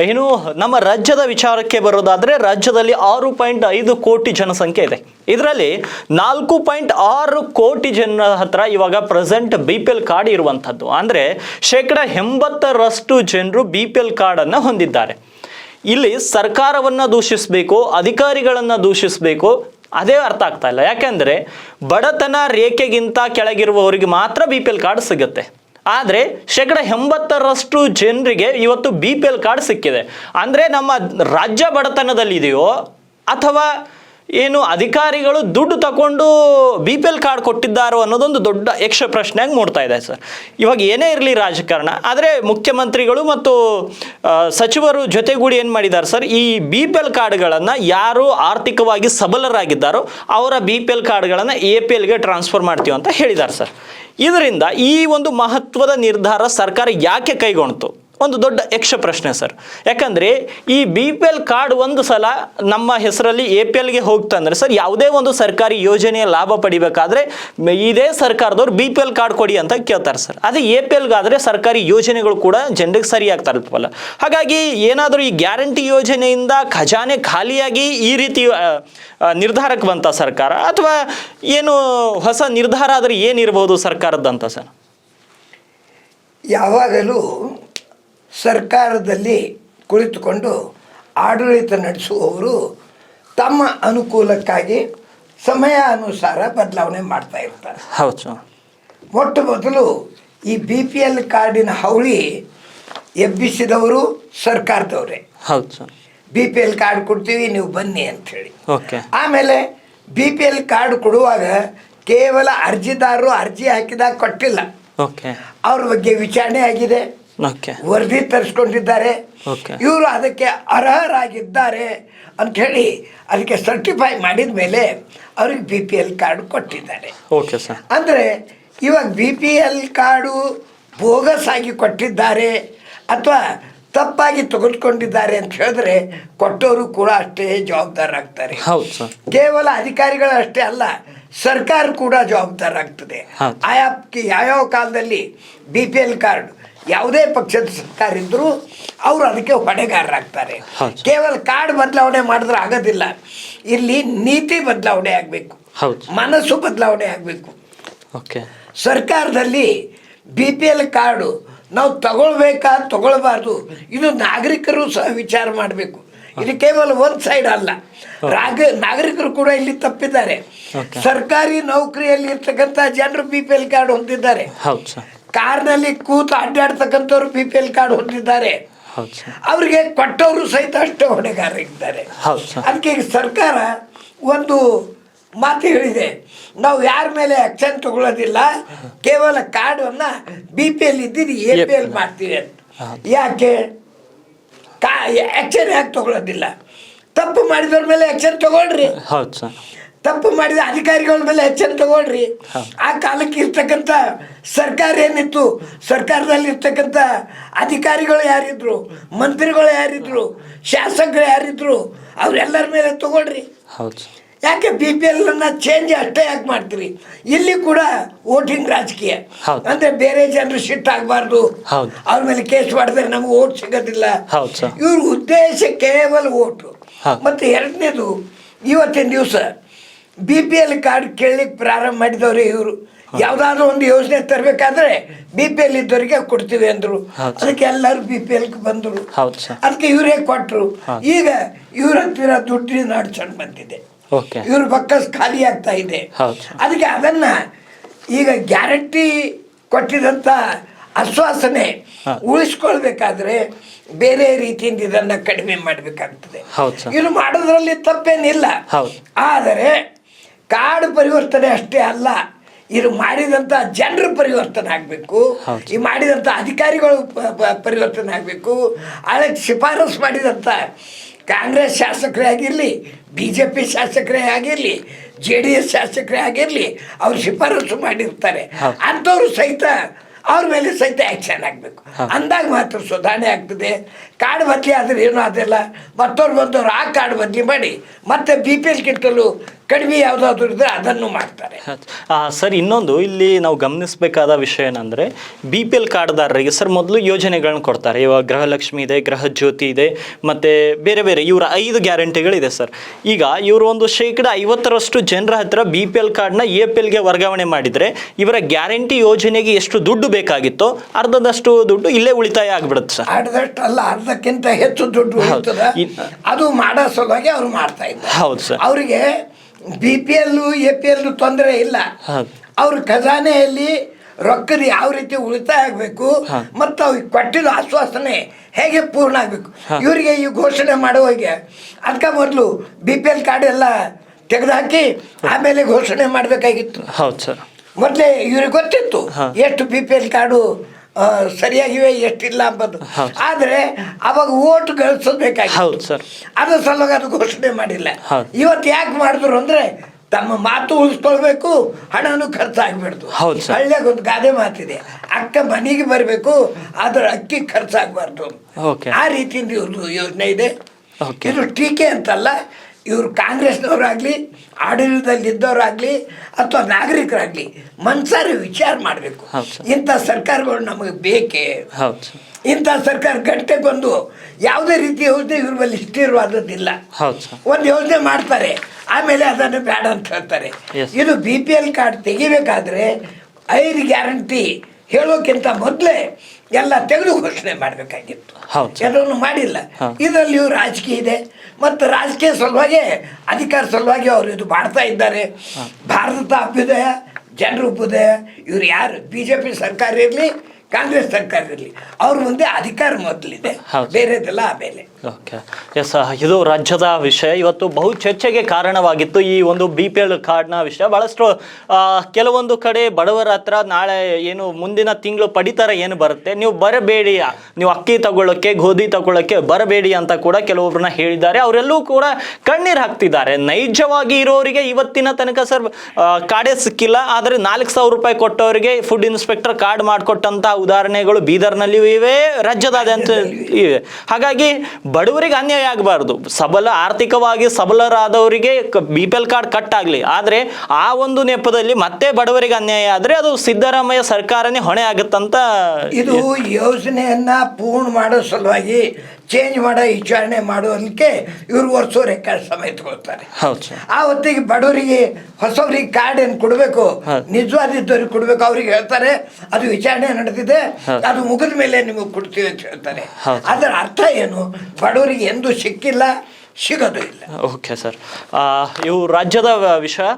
ಇನ್ನು ನಮ್ಮ ರಾಜ್ಯದ ವಿಚಾರಕ್ಕೆ ಬರೋದಾದರೆ ರಾಜ್ಯದಲ್ಲಿ 6.5 ಕೋಟಿ ಜನಸಂಖ್ಯೆ ಇದೆ. ಇದರಲ್ಲಿ 4.6 ಕೋಟಿ ಜನರ ಹತ್ರ ಇವಾಗ ಪ್ರೆಸೆಂಟ್ BPL ಕಾರ್ಡ್ ಇರುವಂಥದ್ದು. ಅಂದರೆ 80% ಜನರು BPL ಕಾರ್ಡನ್ನು ಹೊಂದಿದ್ದಾರೆ. ಇಲ್ಲಿ ಸರ್ಕಾರವನ್ನು ದೂಷಿಸಬೇಕು, ಅಧಿಕಾರಿಗಳನ್ನು ದೂಷಿಸಬೇಕು, ಅದೇ ಅರ್ಥ ಆಗ್ತಾ ಇಲ್ಲ. ಯಾಕೆಂದರೆ ಬಡತನ ರೇಖೆಗಿಂತ ಕೆಳಗಿರುವವರಿಗೆ ಮಾತ್ರ BPL ಕಾರ್ಡ್ ಸಿಗುತ್ತೆ. ಆದರೆ 80% ಜನರಿಗೆ ಇವತ್ತು BPL ಕಾರ್ಡ್ ಸಿಕ್ಕಿದೆ. ಅಂದರೆ ನಮ್ಮ ರಾಜ್ಯ ಬಡತನದಲ್ಲಿದೆಯೋ ಅಥವಾ ಏನು ಅಧಿಕಾರಿಗಳು ದುಡ್ಡು ತಗೊಂಡು BPL ಕಾರ್ಡ್ ಕೊಟ್ಟಿದ್ದಾರೋ ಅನ್ನೋದೊಂದು ದೊಡ್ಡ ಯಕ್ಷ ಪ್ರಶ್ನೆಯಾಗಿ ಮೂಡ್ತಾ ಇದೆ ಸರ್. ಇವಾಗ ಏನೇ ಇರಲಿ ರಾಜಕಾರಣ, ಆದರೆ ಮುಖ್ಯಮಂತ್ರಿಗಳು ಮತ್ತು ಸಚಿವರು ಜೊತೆಗೂಡಿ ಏನು ಮಾಡಿದ್ದಾರೆ ಸರ್, ಈ BPL ಕಾರ್ಡ್ಗಳನ್ನು ಯಾರು ಆರ್ಥಿಕವಾಗಿ ಸಬಲರಾಗಿದ್ದಾರೋ ಅವರ BPL ಕಾರ್ಡ್ಗಳನ್ನು APLಗೆ ಟ್ರಾನ್ಸ್ಫರ್ ಮಾಡ್ತೀವಿ ಅಂತ ಹೇಳಿದ್ದಾರೆ ಸರ್. ಇದರಿಂದ ಈ ಒಂದು ಮಹತ್ವದ ನಿರ್ಧಾರ ಸರ್ಕಾರ ಯಾಕೆ ಕೈಗೊಂಡಿತು ಒಂದು ದೊಡ್ಡ ಯಕ್ಷ ಪ್ರಶ್ನೆ ಸರ್. ಯಾಕಂದರೆ ಈ BPL ಕಾರ್ಡ್ ಒಂದು ಸಲ ನಮ್ಮ ಹೆಸರಲ್ಲಿ APLಗೆ ಹೋಗ್ತಂದ್ರೆ ಸರ್, ಯಾವುದೇ ಒಂದು ಸರ್ಕಾರಿ ಯೋಜನೆಯ ಲಾಭ ಪಡಿಬೇಕಾದ್ರೆ ಇದೇ ಸರ್ಕಾರದವ್ರು BPL ಕಾರ್ಡ್ ಕೊಡಿ ಅಂತ ಕೇಳ್ತಾರೆ ಸರ್. ಅದೇ APLಗಾದರೆ ಸರ್ಕಾರಿ ಯೋಜನೆಗಳು ಕೂಡ ಜನರಿಗೆ ಸರಿಯಾಗಿ ತಲುಪಲ್ಲ. ಹಾಗಾಗಿ ಏನಾದರೂ ಈ ಗ್ಯಾರಂಟಿ ಯೋಜನೆಯಿಂದ ಖಜಾನೆ ಖಾಲಿಯಾಗಿ ಈ ರೀತಿ ನಿರ್ಧಾರಕ್ಕೆ ಬಂತ ಸರ್ಕಾರ, ಅಥವಾ ಏನು ಹೊಸ ನಿರ್ಧಾರ ಆದರೆ ಏನಿರ್ಬೋದು ಸರ್ಕಾರದ್ದಂತ ಸರ್? ಯಾವಾಗಲೂ ಸರ್ಕಾರದಲ್ಲಿ ಕುಳಿತುಕೊಂಡು ಆಡಳಿತ ನಡೆಸುವವರು ತಮ್ಮ ಅನುಕೂಲಕ್ಕಾಗಿ ಸಮಯಾನುಸಾರ ಬದಲಾವಣೆ ಮಾಡ್ತಾ ಇರ್ತಾರೆ. ಹೌದು. ಮೊಟ್ಟ ಮೊದಲು ಈ BPL ಕಾರ್ಡಿನ ಹೌಳಿ ಎಬ್ಬಿಸಿದವರು ಸರ್ಕಾರದವರೇ. ಹೌದು. BPL ಕಾರ್ಡ್ ಕೊಡ್ತೀವಿ, ನೀವು ಬನ್ನಿ ಅಂಥೇಳಿ. ಓಕೆ. ಆಮೇಲೆ BPL ಕಾರ್ಡ್ ಕೊಡುವಾಗ ಕೇವಲ ಅರ್ಜಿದಾರರು ಅರ್ಜಿ ಹಾಕಿದಾಗ ಕೊಟ್ಟಿಲ್ಲ, ಓಕೆ, ಅವ್ರ ಬಗ್ಗೆ ವಿಚಾರಣೆ ಆಗಿದೆ, ವರದಿ ತರಿಸ್ಕೊಂಡಿದ್ದಾರೆ, ಇವರು ಅದಕ್ಕೆ ಅರ್ಹರಾಗಿದ್ದಾರೆ ಅಂತ ಹೇಳಿ ಅದಕ್ಕೆ ಸರ್ಟಿಫೈ ಮಾಡಿದ ಮೇಲೆ ಅವ್ರಿಗೆ BPL ಕಾರ್ಡ್ ಕೊಟ್ಟಿದ್ದಾರೆ. Okay sir. ಅಂದರೆ ಇವಾಗ BPL ಕಾರ್ಡು ಬೋಗಸ್ ಆಗಿ ಕೊಟ್ಟಿದ್ದಾರೆ ಅಥವಾ ತಪ್ಪಾಗಿ ತೆಗೆದುಕೊಂಡಿದ್ದಾರೆ ಅಂತ ಹೇಳಿದ್ರೆ ಕೊಟ್ಟವರು ಕೂಡ ಅಷ್ಟೇ ಜವಾಬ್ದಾರರಾಗ್ತಾರೆ. ಕೇವಲ ಅಧಿಕಾರಿಗಳು ಅಷ್ಟೇ ಅಲ್ಲ, ಸರ್ಕಾರ ಕೂಡ ಜವಾಬ್ದಾರಾಗ್ತದೆ. ಯಾವ್ಯಾವ ಕಾಲದಲ್ಲಿ BPL ಕಾರ್ಡ್ ಯಾವುದೇ ಪಕ್ಷದ ಸರ್ಕಾರ ಇದ್ದರೂ ಅವರು ಅದಕ್ಕೆ ಹೊಣೆಗಾರರಾಗ್ತಾರೆ. ಕೇವಲ ಕಾರ್ಡ್ ಬದಲಾವಣೆ ಮಾಡಿದ್ರೆ ಆಗೋದಿಲ್ಲ, ಇಲ್ಲಿ ನೀತಿ ಬದಲಾವಣೆ ಆಗಬೇಕು, ಮನಸ್ಸು ಬದಲಾವಣೆ ಆಗಬೇಕು. ಸರ್ಕಾರದಲ್ಲಿ BPL ಕಾರ್ಡು ನಾವು ತಗೊಳ್ಬೇಕಾ ತಗೊಳ್ಬಾರ್ದು, ಇದು ನಾಗರಿಕರು ಸಹ ವಿಚಾರ ಮಾಡಬೇಕು. ಇದು ಕೇವಲ ಒಂದು ಸೈಡ್ ಅಲ್ಲ, ನಾಗರಿಕರು ಕೂಡ ಇಲ್ಲಿ ತಪ್ಪಿದ್ದಾರೆ. ಸರ್ಕಾರಿ ನೌಕರಿಯಲ್ಲಿ ಇರ್ತಕ್ಕಂಥ ಜನರು BPL ಕಾರ್ಡ್ ಹೊಂದಿದ್ದಾರೆ, ಕಾರ್ನಲ್ಲಿ ಕೂತು ಅಡ್ಡಾಡ್ತಕ್ಕಂಥವ್ರು BPL ಕಾರ್ಡ್ ಹೊಂದಿದ್ದಾರೆ, ಅವ್ರಿಗೆ ಕೊಟ್ಟವರು ಸಹಿತ ಅಷ್ಟೇ ಹೊಣೆಗಾರರಿದ್ದಾರೆ. ಅದಕ್ಕೆ ಈಗ ಸರ್ಕಾರ ಒಂದು ಮಾತು ಹೇಳಿದೆ, ನಾವು ಯಾರ ಮೇಲೆ ಆಕ್ಷನ್ ತಗೊಳ್ಳೋದಿಲ್ಲ, ಕೇವಲ ಕಾರ್ಡನ್ನು BPL ಇದ್ದೀರಿ APL ಮಾಡ್ತೀವಿ ಅಂತ. ಯಾಕೆ ಆಕ್ಷನ್ ಯಾಕೆ ತಗೊಳ್ಳೋದಿಲ್ಲ? ತಪ್ಪು ಮಾಡಿದವ್ರ ಮೇಲೆ ಆಕ್ಷನ್ ತಗೊಳ್ರಿ, ತಪ್ಪು ಮಾಡಿದ ಅಧಿಕಾರಿಗಳ ಮೇಲೆ ಆಕ್ಷನ್ ತಗೊಳ್ರಿ. ಆ ಕಾಲಕ್ಕೆ ಇರ್ತಕ್ಕಂಥ ಸರ್ಕಾರ ಏನಿತ್ತು, ಸರ್ಕಾರದಲ್ಲಿ ಇರ್ತಕ್ಕಂಥ ಅಧಿಕಾರಿಗಳು ಯಾರಿದ್ರು, ಮಂತ್ರಿಗಳು ಯಾರಿದ್ರು, ಶಾಸಕರು ಯಾರಿದ್ರು, ಅವರೆಲ್ಲರ ಮೇಲೆ ತಗೊಳ್ರಿ. ಯಾಕೆ BPL ಚೇಂಜ್ ಅಷ್ಟೇ ಯಾಕೆ ಮಾಡ್ತೀರಿ? ಇಲ್ಲಿ ಕೂಡ ವೋಟಿಂಗ್ ರಾಜಕೀಯ ಅಂದ್ರೆ ಬೇರೆ ಜನರು ಶಿಟ್ ಆಗಬಾರ್ದು, ಅವ್ರ ಮೇಲೆ ಕೇಸ್ ಮಾಡಿದ್ರೆ ನಮ್ಗೆ ಓಟ್ ಸಿಗೋದಿಲ್ಲ. ಇವ್ರ ಉದ್ದೇಶ ಕೇವಲ ಓಟು. ಮತ್ತೆ ಎರಡನೇದು, ಇವತ್ತಿನ ದಿವಸ BPL ಕಾರ್ಡ್ ಕೇಳಲಿಕ್ಕೆ ಪ್ರಾರಂಭ ಮಾಡಿದವ್ರೆ ಇವರು. ಯಾವ್ದಾದ್ರು ಒಂದು ಯೋಜನೆ ತರಬೇಕಾದ್ರೆ BPL ಇದ್ದವರಿಗೆ ಕೊಡ್ತೀವಿ ಅಂದ್ರು, ಅದಕ್ಕೆ ಎಲ್ಲರೂ BPLಗೆ ಬಂದರು, ಅದಕ್ಕೆ ಇವರೇ ಕೊಟ್ಟರು. ಈಗ ಇವ್ರ ಹತ್ತಿರ ದುಡ್ಡಿನ ಅಡಚಣೆ ಬಂದಿದೆ, ಇವ್ರ ಬಕ್ಕಸ್ ಖಾಲಿ ಆಗ್ತಾ ಇದೆ. ಅದಕ್ಕೆ ಅದನ್ನ ಈಗ ಗ್ಯಾರಂಟಿ ಕೊಟ್ಟಿದಂತ ಆಶ್ವಾಸನೆ ಉಳಿಸ್ಕೊಳ್ಬೇಕಾದ್ರೆ ಬೇರೆ ರೀತಿಯಿಂದ ಇದನ್ನ ಕಡಿಮೆ ಮಾಡಬೇಕಾಗ್ತದೆ. ಇದು ಮಾಡೋದ್ರಲ್ಲಿ ತಪ್ಪೇನಿಲ್ಲ, ಆದರೆ ಕಾರ್ಡ್ ಪರಿವರ್ತನೆ ಅಷ್ಟೇ ಅಲ್ಲ, ಇದು ಮಾಡಿದಂಥ ಜನರ ಪರಿವರ್ತನೆ ಆಗಬೇಕು, ಈ ಮಾಡಿದಂಥ ಅಧಿಕಾರಿಗಳು ಪರಿವರ್ತನೆ ಆಗಬೇಕು. ಅದಕ್ಕೆ ಶಿಫಾರಸು ಮಾಡಿದಂಥ ಕಾಂಗ್ರೆಸ್ ಶಾಸಕರೇ ಆಗಿರಲಿ, BJP ಶಾಸಕರೇ ಆಗಿರಲಿ, JDS ಶಾಸಕರೇ ಆಗಿರಲಿ, ಅವ್ರು ಶಿಫಾರಸು ಮಾಡಿರ್ತಾರೆ, ಅಂಥವ್ರು ಸಹಿತ ಅವ್ರ ಮೇಲೆ ಸಹಿತ ಆ್ಯಕ್ಷನ್ ಆಗಬೇಕು. ಅಂದಾಗ ಮಾತ್ರ ಸುಧಾರಣೆ ಆಗ್ತದೆ. ಕಾರ್ಡ್ ಬದಲಿ ಆದರೆ ಏನೂ ಅದೆಲ್ಲ, ಮತ್ತವ್ರು ಬಂದವರು ಆ ಕಾರ್ಡ್ ಬದಲಿ ಮಾಡಿ ಮತ್ತೆ BPL ಗಿಂತಲೂ ಕಡಿಮೆ ಯಾವುದಾದ್ರು ಇದ್ರೆ ಅದನ್ನು ಮಾಡ್ತಾರೆ. ಸರ್, ಇನ್ನೊಂದು ಇಲ್ಲಿ ನಾವು ಗಮನಿಸಬೇಕಾದ ವಿಷಯ ಏನಂದರೆ BPL ಕಾರ್ಡ್ದಾರರಿಗೆ ಸರ್ ಮೊದಲು ಯೋಜನೆಗಳನ್ನ ಕೊಡ್ತಾರೆ. ಇವಾಗ ಗೃಹಲಕ್ಷ್ಮಿ ಇದೆ, ಗೃಹ ಜ್ಯೋತಿ ಇದೆ, ಮತ್ತು ಬೇರೆ ಬೇರೆ ಇವರ 5 ಗ್ಯಾರಂಟಿಗಳಿದೆ ಸರ್. ಈಗ ಇವರು ಒಂದು 50% ಜನರ ಹತ್ರ BPL ಕಾರ್ಡ್ನ APLಗೆ ವರ್ಗಾವಣೆ ಮಾಡಿದರೆ ಇವರ ಗ್ಯಾರಂಟಿ ಯೋಜನೆಗೆ ಎಷ್ಟು ದುಡ್ಡು ಬೇಕಾಗಿತ್ತೋ ಅರ್ಧದಷ್ಟು ದುಡ್ಡು ಇಲ್ಲೇ ಉಳಿತಾಯ ಆಗಿಬಿಡುತ್ತೆ ಸರ್. ಅರ್ಧಷ್ಟಲ್ಲ, ಅರ್ಧಕ್ಕಿಂತ ಹೆಚ್ಚು ದುಡ್ಡು ಉಳಿತದ. ಅದು ಮಾಡೋ ಸಲುವಾಗಿ ಅವ್ರು ಮಾಡ್ತಾ ಇದ್ದಾರೆ. ಹೌದು ಸರ್. ಅವರಿಗೆ BPL APL ತೊಂದರೆ ಇಲ್ಲ. ಅವ್ರ ಖಜಾನೆಯಲ್ಲಿ ರೊಕ್ಕದ ಯಾವ ರೀತಿ ಉಳಿತಾಯ ಆಗಬೇಕು ಮತ್ತು ಅವ್ರಿಗೆ ಕೊಟ್ಟಿರೋ ಆಶ್ವಾಸನೆ ಹೇಗೆ ಪೂರ್ಣ ಆಗಬೇಕು, ಇವರಿಗೆ ಈ ಘೋಷಣೆ ಮಾಡುವಾಗ ಅದಕ್ಕೆ ಮೊದಲು BPL ಕಾರ್ಡ್ ಎಲ್ಲ ತೆಗೆದುಹಾಕಿ ಆಮೇಲೆ ಘೋಷಣೆ ಮಾಡಬೇಕಾಗಿತ್ತು. ಹೌದು ಸರ್. ಮೊದಲೇ ಇವ್ರಿಗೆ ಗೊತ್ತಿತ್ತು ಎಷ್ಟು BPL ಕಾರ್ಡು ಸರಿಯಾಗಿವೆ ಎಷ್ಟಿಲ್ಲ ಅಂಬದು. ಆದರೆ ಅವಾಗ ಓಟ್ ಗಳಿಸಬೇಕಾಗಿತ್ತು. ಅದ್ರ ಸಲುವಾಗಿ ಅದು ಘೋಷಣೆ ಮಾಡಿಲ್ಲ. ಇವತ್ತು ಯಾಕೆ ಮಾಡಿದ್ರು ಅಂದ್ರೆ ತಮ್ಮ ಮಾತು ಉಳಿಸ್ಕೊಳ್ಬೇಕು, ಹಣನೂ ಖರ್ಚಾಗ್ಬಿಡ್ತು. ಹಳ್ಳಿಯಾಗ ಒಂದು ಗಾದೆ ಮಾತಿದೆ, ಅಕ್ಕ ಮನೆಗೆ ಬರಬೇಕು ಆದ್ರೆ ಅಕ್ಕಿ ಖರ್ಚಾಗಬಾರ್ದು. ಆ ರೀತಿಯಿಂದ ಇವ್ರದ್ದು ಯೋಜನೆ ಇದೆ. ಇದು ಟೀಕೆ ಅಂತಲ್ಲ, ಇವರು ಕಾಂಗ್ರೆಸ್ನವರಾಗಲಿ ಆಡಳಿತದಲ್ಲಿದ್ದವರಾಗಲಿ ಅಥವಾ ನಾಗರಿಕರಾಗಲಿ ಮನ್ಸಾರಿ ವಿಚಾರ ಮಾಡಬೇಕು. ಇಂಥ ಸರ್ಕಾರಗಳು ನಮಗೆ ಬೇಕೇ? ಇಂಥ ಸರ್ಕಾರ ಗಂಟೆ ಬಂದು ಯಾವುದೇ ರೀತಿ ಯೋಜನೆ ಇವ್ರ ಮೇಲೆ ಸ್ಥಿರವಾದದ್ದಿಲ್ಲ. ಒಂದು ಯೋಜನೆ ಮಾಡ್ತಾರೆ, ಆಮೇಲೆ ಅದನ್ನು ಬೇಡ ಅಂತ ಹೇಳ್ತಾರೆ. ಇದು BPL ಕಾರ್ಡ್ ತೆಗಿಬೇಕಾದ್ರೆ 5 ಗ್ಯಾರಂಟಿ ಹೇಳೋಕ್ಕಿಂತ ಮೊದಲೇ ಎಲ್ಲ ತೆಗೆದು ಘೋಷಣೆ ಮಾಡಬೇಕಾಗಿತ್ತು. ಎಲ್ಲವನ್ನು ಮಾಡಿಲ್ಲ. ಇದರಲ್ಲಿ ಇವ್ರು ರಾಜಕೀಯ ಇದೆ ಮತ್ತು ರಾಜಕೀಯ ಸಲುವಾಗಿ ಅಧಿಕಾರ ಸಲುವಾಗಿ ಅವರು ಇದು ಮಾಡ್ತಾ ಇದ್ದಾರೆ. ಭಾರತದ ಅಭ್ಯುದಯ, ಜನರ ಅಭ್ಯುದಯ, ಇವ್ರು ಯಾರು BJP ಸರ್ಕಾರ ಇರಲಿ ಕಾಂಗ್ರೆಸ್ ಸರ್ಕಾರ ಇರಲಿ ಅವ್ರ ಮುಂದೆ ಅಧಿಕಾರ ಮೊದಲಿದೆ, ಬೇರೆದೆಲ್ಲ ಆಮೇಲೆ. ಓಕೆ, ಎಸ್, ಇದು ರಾಜ್ಯದ ವಿಷಯ ಇವತ್ತು ಬಹು ಚರ್ಚೆಗೆ ಕಾರಣವಾಗಿತ್ತು. ಈ ಒಂದು BPL ಕಾರ್ಡ್ನ ವಿಷಯ ಬಹಳಷ್ಟು ಕೆಲವೊಂದು ಕಡೆ ಬಡವರ ಹತ್ರ ನಾಳೆ ಏನು ಮುಂದಿನ ತಿಂಗಳು ಪಡಿತರ ಏನು ಬರುತ್ತೆ, ನೀವು ಬರಬೇಡಿ, ನೀವು ಅಕ್ಕಿ ತಗೊಳ್ಳೋಕ್ಕೆ ಗೋಧಿ ತಗೊಳ್ಳೋಕ್ಕೆ ಬರಬೇಡಿ ಅಂತ ಕೂಡ ಕೆಲವೊಬ್ಬರನ್ನ ಹೇಳಿದ್ದಾರೆ. ಅವರೆಲ್ಲೂ ಕೂಡ ಕಣ್ಣೀರು ಹಾಕ್ತಿದ್ದಾರೆ. ನೈಜವಾಗಿ ಇರೋರಿಗೆ ಇವತ್ತಿನ ತನಕ ಸರ್ ಕಾರ್ಡೇ ಸಿಕ್ಕಿಲ್ಲ. ಆದರೆ 4,000 ರೂಪಾಯಿ ಕೊಟ್ಟವರಿಗೆ ಫುಡ್ ಇನ್ಸ್ಪೆಕ್ಟರ್ ಕಾರ್ಡ್ ಮಾಡಿಕೊಟ್ಟಂತ ಉದಾಹರಣೆಗಳು ಬೀದರ್ನಲ್ಲಿಯೂ ಇವೆ, ರಾಜ್ಯದಾದ್ಯಂತ ಇವೆ. ಹಾಗಾಗಿ ಬಡವರಿಗೆ ಅನ್ಯಾಯ ಆಗಬಾರ್ದು. ಆರ್ಥಿಕವಾಗಿ ಸಬಲರಾದವರಿಗೆ BPL ಕಾರ್ಡ್ ಕಟ್ ಆಗಲಿ, ಆದರೆ ಆ ಒಂದು ನೆಪದಲ್ಲಿ ಮತ್ತೆ ಬಡವರಿಗೆ ಅನ್ಯಾಯ ಆದರೆ ಅದು ಸಿದ್ದರಾಮಯ್ಯ ಸರ್ಕಾರನೇ ಹೊಣೆ ಆಗುತ್ತಂತ. ಇದು ಯೋಜನೆಯನ್ನ ಪೂರ್ಣ ಮಾಡೋ ಸಲುವಾಗಿ ಚೇಂಜ್ ಮಾಡೋ ವಿಚಾರಣೆ ಮಾಡೋದಕ್ಕೆ ಇವರು ವರ್ಷವರೆ ಸಮಯ ತಗೊಳ್ತಾರೆ. ಆ ಹೊತ್ತಿಗೆ ಬಡವರಿಗೆ ಹೊಸವರಿಗೆ ಕಾರ್ಡ್ ಏನು ಕೊಡಬೇಕು, ನಿಜವಾದಿದ್ದವ್ರಿಗೆ ಕೊಡಬೇಕು, ಅವ್ರಿಗೆ ಹೇಳ್ತಾರೆ ಅದು ವಿಚಾರಣೆ ನಡೆದಿದೆ, ಅದು ಮುಗಿದ ಮೇಲೆ ನಿಮಗೆ ಕೊಡ್ತೀವಿ ಅಂತ ಹೇಳ್ತಾರೆ. ಅದರ ಅರ್ಥ ಏನು? ಬಡವರಿಗೆ ಎಂದೂ ಸಿಕ್ಕಿಲ್ಲ, ಸಿಗೋದು ಇಲ್ಲ. ಓಕೆ ಸರ್, ಇವು ರಾಜ್ಯದ ವಿಷಯ.